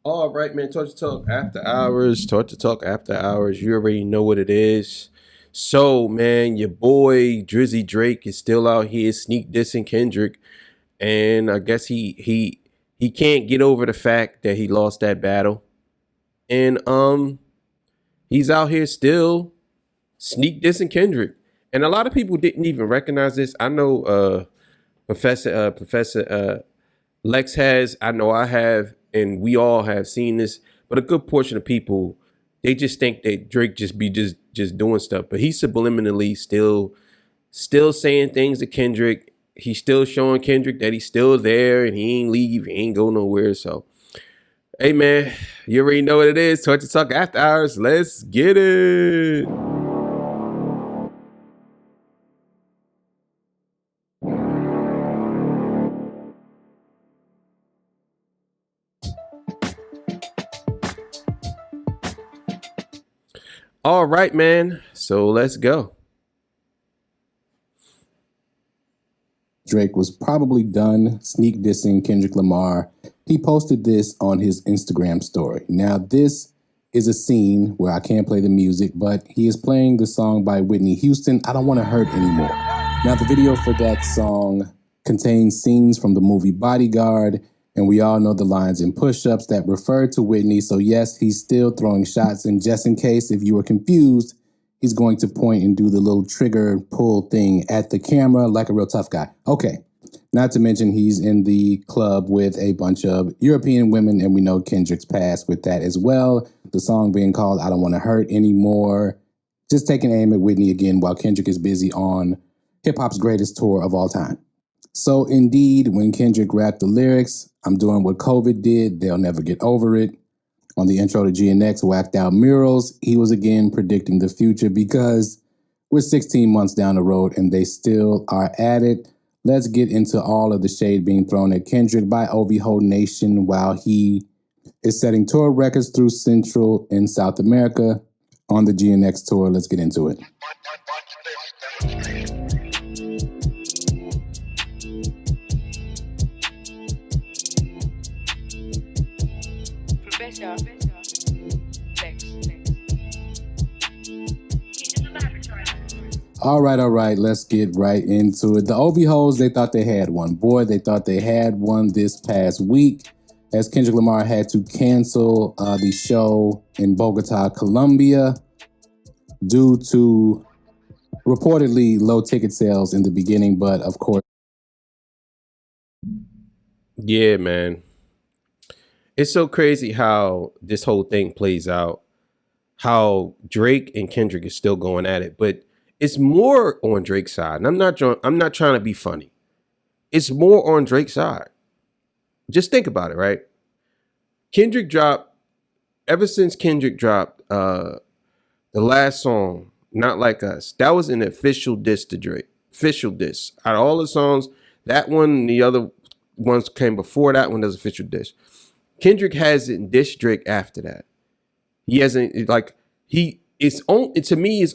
All right, man. Torch to Talk After Hours. Torch to Talk After Hours. You already know what it is. So, man, your boy Drizzy Drake is still out here sneak dissing Kendrick, and I guess he can't get over the fact that he lost that battle, and he's out here still sneak dissing Kendrick, and a lot of people didn't even recognize this. I know, Professor Lex has. I know I have, and we all have seen this. But a good portion of people, they just think that Drake just be just doing stuff, but he's subliminally still saying things to Kendrick. He's still showing Kendrick that he's still there and he ain't leave, he ain't go nowhere. So, hey man, you already know what it is. Torch to Talk After Hours. Let's get it. All right, man. So let's go. Drake was probably done sneak dissing Kendrick Lamar. He posted this on his Instagram story. Now, this is a scene where I can't play the music, but he is playing the song by Whitney Houston, I Don't Want to Hurt Anymore. Now, the video for that song contains scenes from the movie Bodyguard, and we all know the lines in Push-Ups that refer to Whitney. So yes, he's still throwing shots, and just in case if you were confused, he's going to point and do the little trigger pull thing at the camera like a real tough guy. Okay, not to mention he's in the club with a bunch of European women, and we know Kendrick's past with that as well. The song being called I Don't Want to Hurt Anymore. Just taking aim at Whitney again while Kendrick is busy on hip-hop's greatest tour of all time. So indeed, when Kendrick rapped the lyrics, I'm doing what COVID did, they'll never get over it. On the intro to GNX, Whacked Out Murals, he was again predicting the future because we're 16 months down the road and they still are at it. Let's get into all of the shade being thrown at Kendrick by OVO Nation while he is setting tour records through Central and South America on the GNX tour. Let's get into it. All right, let's get right into it. The OVOs, they thought they had one. Boy, they thought they had one this past week as Kendrick Lamar had to cancel the show in Bogota, Colombia, due to reportedly low ticket sales in the beginning, but of course. Yeah, man. It's so crazy how this whole thing plays out, how Drake and Kendrick is still going at it, but it's more on Drake's side. And I'm not trying to be funny. It's more on Drake's side. Just think about it, right? Ever since Kendrick dropped the last song, Not Like Us, that was an official diss to Drake. Official diss. Out of all the songs, that one and the other ones came before that one, there's official diss. Kendrick hasn't dissed Drake after that. He hasn't, to me, it's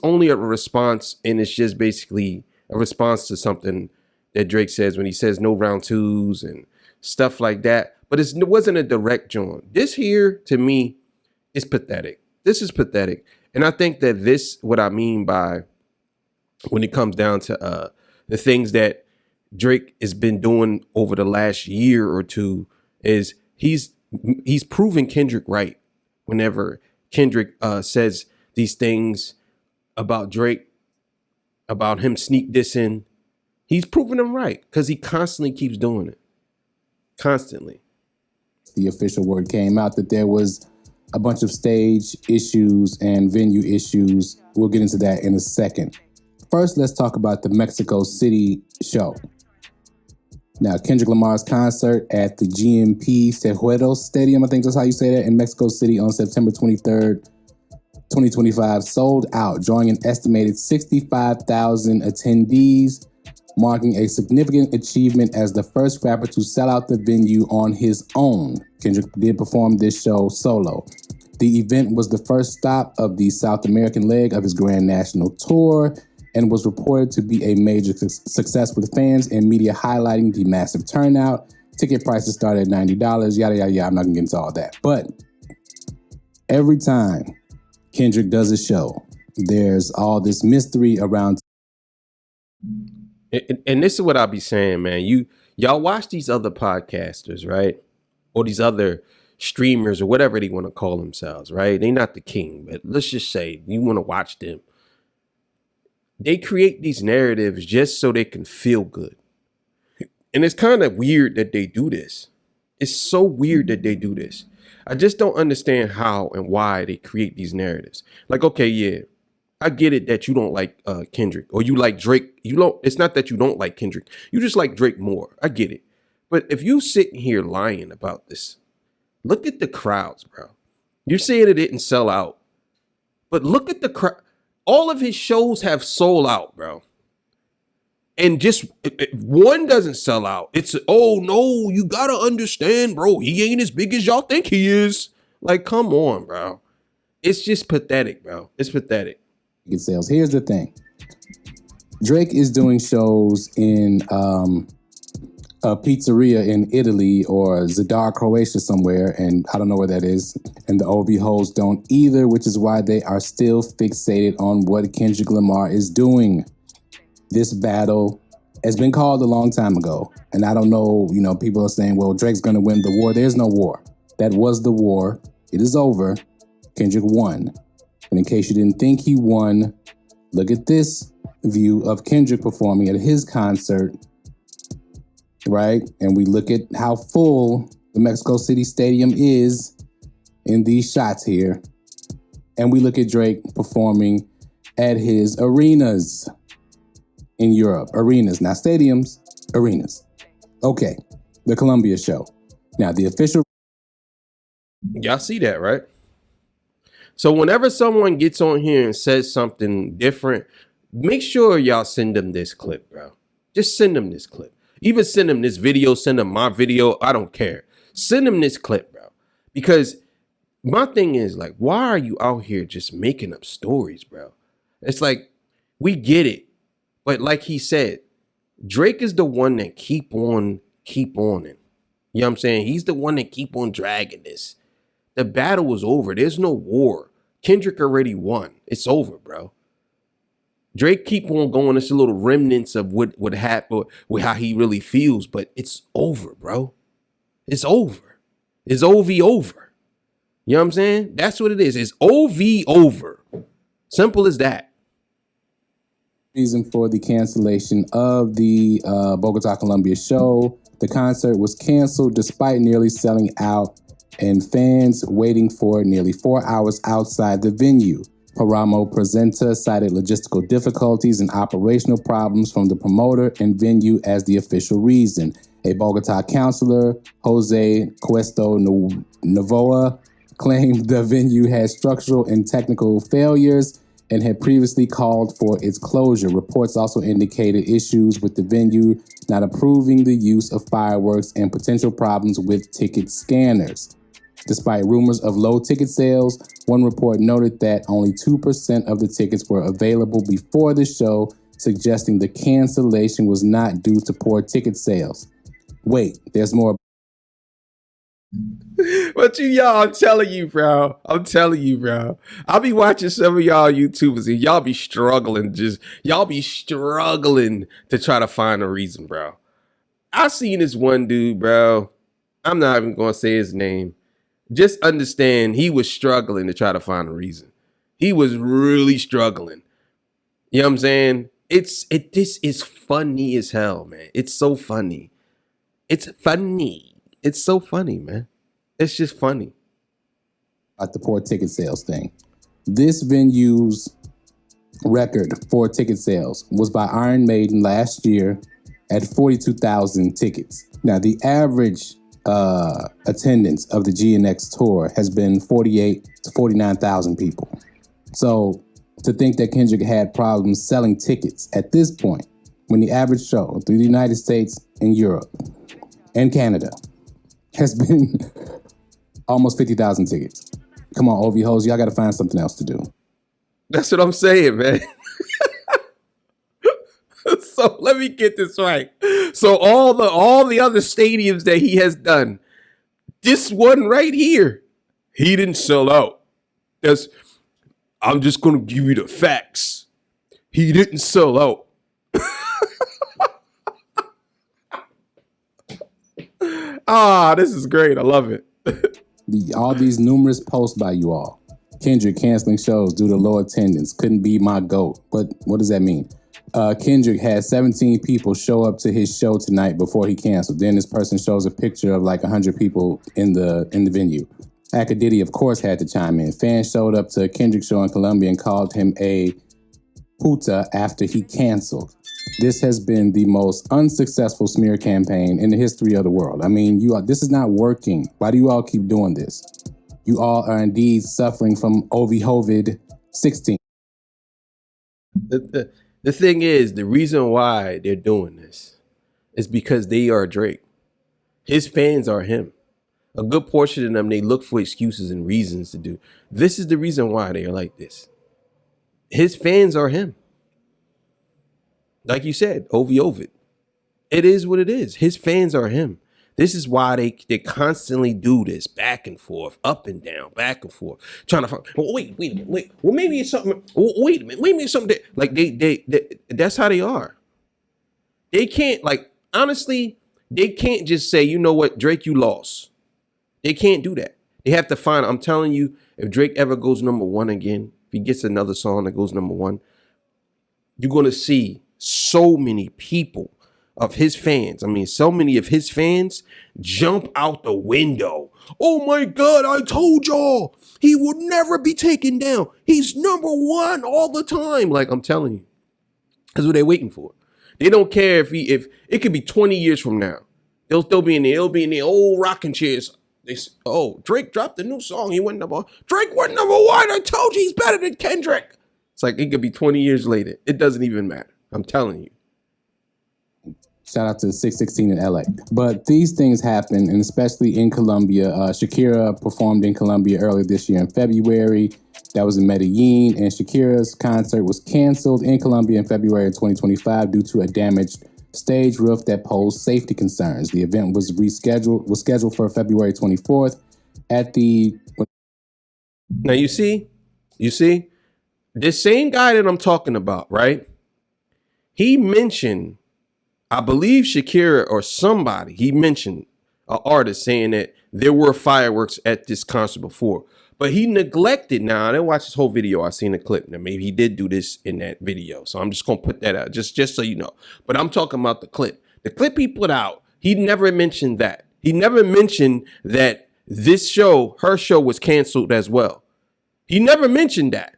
only a response, and it's just basically a response to something that Drake says when he says no round twos and stuff like that. But it wasn't a direct joint. This here, to me, is pathetic. This is pathetic. And I think that what I mean by when it comes down to the things that Drake has been doing over the last year or two is he's proven Kendrick right whenever Kendrick says these things about Drake, about him sneak dissing. He's proven them right because he constantly keeps doing it. Constantly. The official word came out that there was a bunch of stage issues and venue issues. We'll get into that in a second. First, let's talk about the Mexico City show. Now, Kendrick Lamar's concert at the GMP Cejueros Stadium, I think that's how you say that, in Mexico City on September 23rd, 2025, sold out, drawing an estimated 65,000 attendees, marking a significant achievement as the first rapper to sell out the venue on his own. Kendrick did perform this show solo. The event was the first stop of the South American leg of his Grand National Tour and was reported to be a major success with fans and media highlighting the massive turnout. Ticket prices start at $90, yada, yada, yada. I'm not going to get into all that. But every time Kendrick does a show, there's all this mystery around. And this is what I'll be saying, man. Y'all watch these other podcasters, right? Or these other streamers or whatever they want to call themselves, right? They're not the king, but let's just say you want to watch them. They create these narratives just so they can feel good. And it's kind of weird that they do this. It's so weird that they do this. I just don't understand how and why they create these narratives. Like, okay, yeah, I get it that you don't like Kendrick or you like Drake. It's not that you don't like Kendrick. You just like Drake more. I get it. But if you sitting here lying about this, look at the crowds, bro. You're saying it didn't sell out. But look at the crowd. All of his shows have sold out, bro. And just one doesn't sell out. It's, oh no, you gotta understand, bro. He ain't as big as y'all think he is. Like, come on, bro. It's just pathetic, bro. It's pathetic. Sales. Here's the thing. Drake is doing shows in a pizzeria in Italy or Zadar, Croatia somewhere, and I don't know where that is. And the OV hoes don't either, which is why they are still fixated on what Kendrick Lamar is doing. This battle has been called a long time ago. And I don't know, people are saying, well, Drake's going to win the war. There's no war. That was the war. It is over. Kendrick won. And in case you didn't think he won, look at this view of Kendrick performing at his concert, right? And we look at how full the Mexico City Stadium is in these shots here. And we look at Drake performing at his arenas in Europe. Arenas, not stadiums, arenas. Okay, the Columbia show. Now, the official... Y'all see that, right? So whenever someone gets on here and says something different, make sure y'all send them this clip, bro. Just send them this clip. Even send them this video, send them my video. I don't care. Send them this clip, bro. Because my thing is, like, why are you out here just making up stories, bro? It's like, we get it. But like he said, Drake is the one that keep on. You know what I'm saying? He's the one that keep on dragging this. The battle was over. There's no war. Kendrick already won. It's over, bro. Drake keep on going. It's a little remnants of what happened with how he really feels, but it's over, bro. It's over. It's OV over. You know what I'm saying? That's what it is. It's OV over. Simple as that. Reason for the cancellation of the Bogota, Colombia show. The concert was canceled despite nearly selling out and fans waiting for nearly 4 hours outside the venue. Paramo Presenta cited logistical difficulties and operational problems from the promoter and venue as the official reason. A Bogota councilor, Jose Cuesto Novoa, claimed the venue had structural and technical failures and had previously called for its closure. Reports also indicated issues with the venue not approving the use of fireworks and potential problems with ticket scanners. Despite rumors of low ticket sales, one report noted that only 2% of the tickets were available before the show, suggesting the cancellation was not due to poor ticket sales. Wait, there's more. But I'm telling you, bro. I'll be watching some of y'all YouTubers and y'all be struggling to try to find a reason, bro. I seen this one dude, bro. I'm not even going to say his name. Just understand he was struggling to try to find a reason. He was really struggling. You know what I'm saying? This is funny as hell, man. It's so funny. It's funny. It's so funny, man. It's just funny. At the poor ticket sales thing. This venue's record for ticket sales was by Iron Maiden last year at 42,000 tickets. Now, the average attendance of the GNX tour has been 48 to 49,000 people. So to think that Kendrick had problems selling tickets at this point, when the average show through the United States and Europe and Canada has been almost 50,000 tickets. Come on, OV hoes, y'all got to find something else to do. That's what I'm saying, man. So let me get this right. So all the other stadiums that he has done, this one right here, he didn't sell out. I'm just gonna give you the facts. He didn't sell out. This is great. I love it. All these numerous posts by you all. Kendrick canceling shows due to low attendance. Couldn't be my GOAT. But what does that mean? Kendrick had 17 people show up to his show tonight before he canceled. Then this person shows a picture of like 100 people in the venue. Akadidi, of course, had to chime in. Fans showed up to a Kendrick show in Colombia and called him a puta after he canceled. This has been the most unsuccessful smear campaign in the history of the world. I mean, this is not working. Why do you all keep doing this? You all are indeed suffering from COVID-16. The thing is, the reason why they're doing this is because they are Drake. His fans are him. A good portion of them, they look for excuses and reasons to do. This is the reason why they are like this. His fans are him. Like you said, Ovid. It is what it is. His fans are him. This is why they constantly do this back and forth, up and down, back and forth, trying to find. Well, wait a minute. Well, maybe it's something. Wait a minute. Maybe it's something that, like they. That's how they are. They can't, like, honestly, they can't just say, you know what, Drake, you lost. They can't do that. They have to find. I'm telling you, if Drake ever goes number one again, if he gets another song that goes number one, you're gonna see so many people of his fans. I mean, so many of his fans jump out the window. Oh my God, I told y'all he would never be taken down. He's number one all the time. Like, I'm telling you, that's what they're waiting for. They don't care if it could be 20 years from now. They'll still be in there. They'll be in the old rocking chairs. Drake dropped a new song. He went number one. Drake went number one. I told you he's better than Kendrick. It's like it could be 20 years later. It doesn't even matter. I'm telling you. Shout out to 616 in LA. But these things happen, and especially in Colombia. Shakira performed in Colombia earlier this year in February. That was in Medellin, and Shakira's concert was canceled in Colombia in February of 2025 due to a damaged stage roof that posed safety concerns. The event was scheduled for February 24th at the... Now you see, this same guy that I'm talking about, right? He mentioned, I believe Shakira or somebody, he mentioned an artist saying that there were fireworks at this concert before, but he neglected. Now, I didn't watch this whole video. I seen a clip. Now, maybe he did do this in that video. So I'm just going to put that out just so you know. But I'm talking about the clip. The clip he put out, he never mentioned that. He never mentioned that her show was canceled as well. He never mentioned that.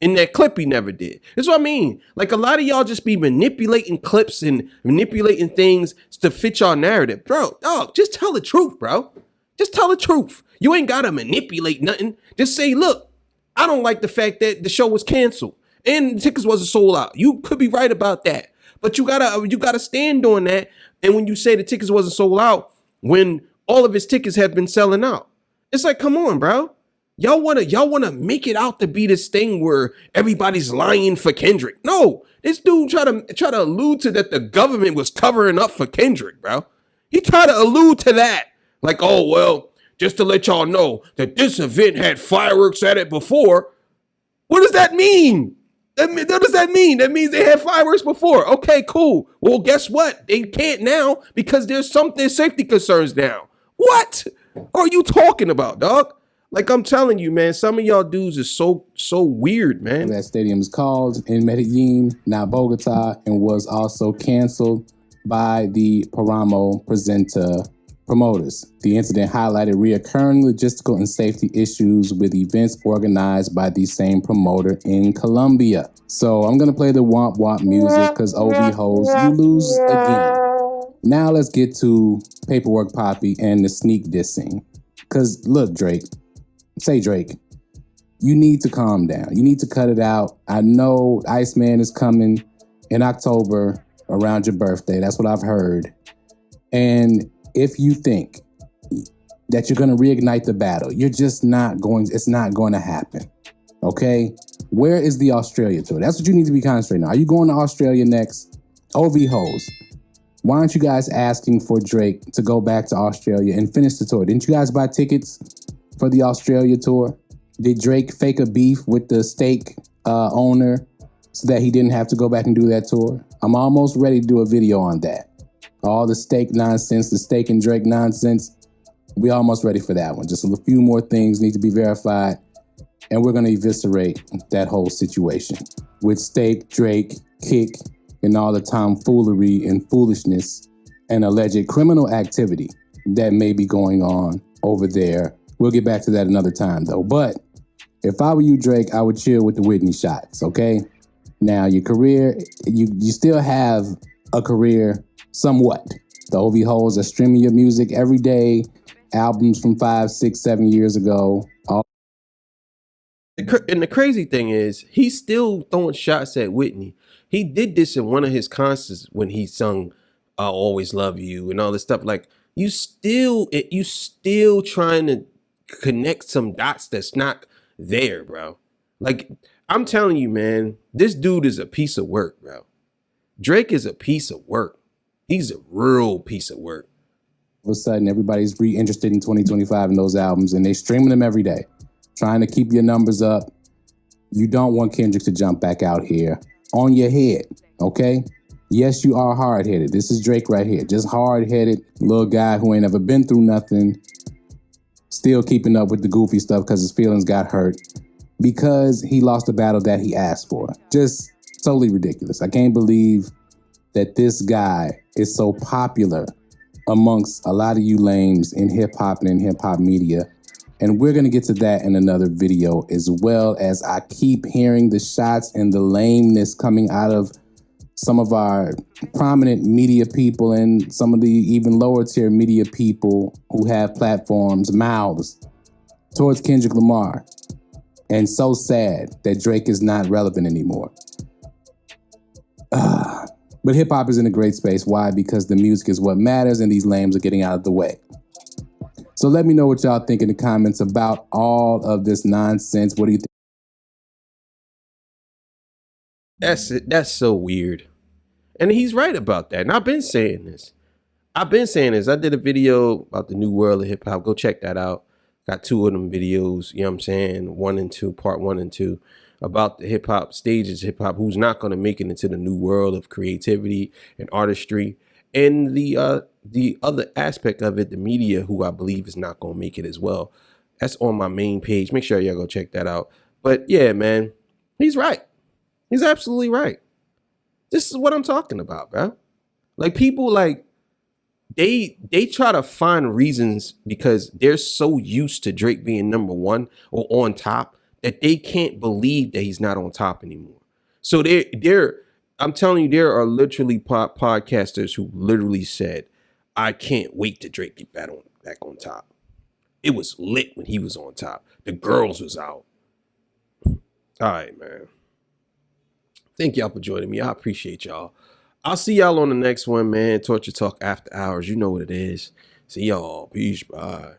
In that clip, he never did. That's what I mean. Like, a lot of y'all just be manipulating clips and manipulating things to fit y'all narrative. Bro, dog, just tell the truth, bro. Just tell the truth. You ain't got to manipulate nothing. Just say, look, I don't like the fact that the show was canceled and the tickets wasn't sold out. You could be right about that. But you gotta stand on that. And when you say the tickets wasn't sold out, when all of his tickets have been selling out, it's like, come on, bro. Y'all wanna make it out to be this thing where everybody's lying for Kendrick. No, this dude try to allude to that the government was covering up for Kendrick, bro. He tried to allude to that. Like, oh, well, just to let y'all know that this event had fireworks at it before. What does that mean? What does that mean? That means they had fireworks before. Okay, cool. Well, guess what? They can't now because there's safety concerns now. What are you talking about, dog? Like, I'm telling you, man, some of y'all dudes is so weird, man. That stadium is called in Medellin, now Bogota, and was also canceled by the Paramo promoters. The incident highlighted reoccurring logistical and safety issues with events organized by the same promoter in Colombia. So I'm going to play the womp womp music because OV hoes, you lose again. Now let's get to Paperwork Poppy and the sneak dissing. Because look, Drake, you need to calm down. You need to cut it out. I know Iceman is coming in October around your birthday. That's what I've heard. And if you think that you're going to reignite the battle, it's not going to happen. Okay? Where is the Australia tour? That's what you need to be concentrating on. Are you going to Australia next? OV hoes. Why aren't you guys asking for Drake to go back to Australia and finish the tour? Didn't you guys buy tickets for the Australia tour? Did Drake fake a beef with the steak owner so that he didn't have to go back and do that tour? I'm almost ready to do a video on that. All the steak nonsense, the steak and Drake nonsense, we almost ready for that one. Just a few more things need to be verified, and we're going to eviscerate that whole situation with steak, Drake, Kick, and all the tomfoolery and foolishness and alleged criminal activity that may be going on over there. We'll get back to that another time, though. But if I were you, Drake, I would chill with the Whitney shots, okay? Now, your career, you still have a career somewhat. The OV hoes are streaming your music every day, albums from 5, 6, 7 years ago. And the crazy thing is, he's still throwing shots at Whitney. He did this in one of his concerts when he sung "I'll Always Love You" and all this stuff. Like, you still trying to connect some dots that's not there, bro. Like, I'm telling you, man, this dude is a piece of work, bro. Drake is a piece of work. He's a real piece of work. All of a sudden, everybody's re-interested in 2025 in those albums, and they're streaming them every day, trying to keep your numbers up. You don't want Kendrick to jump back out here on your head, okay? Yes, you are hard-headed. This is Drake right here. Just hard-headed little guy who ain't ever been through nothing, still keeping up with the goofy stuff because his feelings got hurt because he lost a battle that he asked for. Just totally ridiculous. I can't believe that this guy is so popular amongst a lot of you lames in hip-hop and in hip-hop media. And we're going to get to that in another video, as well as I keep hearing the shots and the lameness coming out of some of our prominent media people and some of the even lower tier media people who have platforms, mouths towards Kendrick Lamar. And so sad that Drake is not relevant anymore. But hip hop is in a great space. Why? Because the music is what matters and these lames are getting out of the way. So let me know what y'all think in the comments about all of this nonsense. What do you think? That's it. That's so weird. And he's right about that. And I've been saying this. I did a video about the new world of hip hop. Go check that out. Got 2 of them videos, you know what I'm saying? 1 and 2, part 1 and 2, about the hip hop stages, hip hop, who's not going to make it into the new world of creativity and artistry. And the other aspect of it, the media, who I believe is not going to make it as well. That's on my main page. Make sure y'all go check that out. But yeah, man, he's right. He's absolutely right. This is what I'm talking about, bro. Like, people, like, they try to find reasons because they're so used to Drake being number 1 or on top that they can't believe that he's not on top anymore. So I'm telling you, there are literally podcasters who literally said, I can't wait to Drake get back on top. It was lit when he was on top. The girls was out. All right, man. Thank y'all for joining me. I appreciate y'all. I'll see y'all on the next one, man. Torture Talk After Hours. You know what it is. See y'all. Peace. Bye.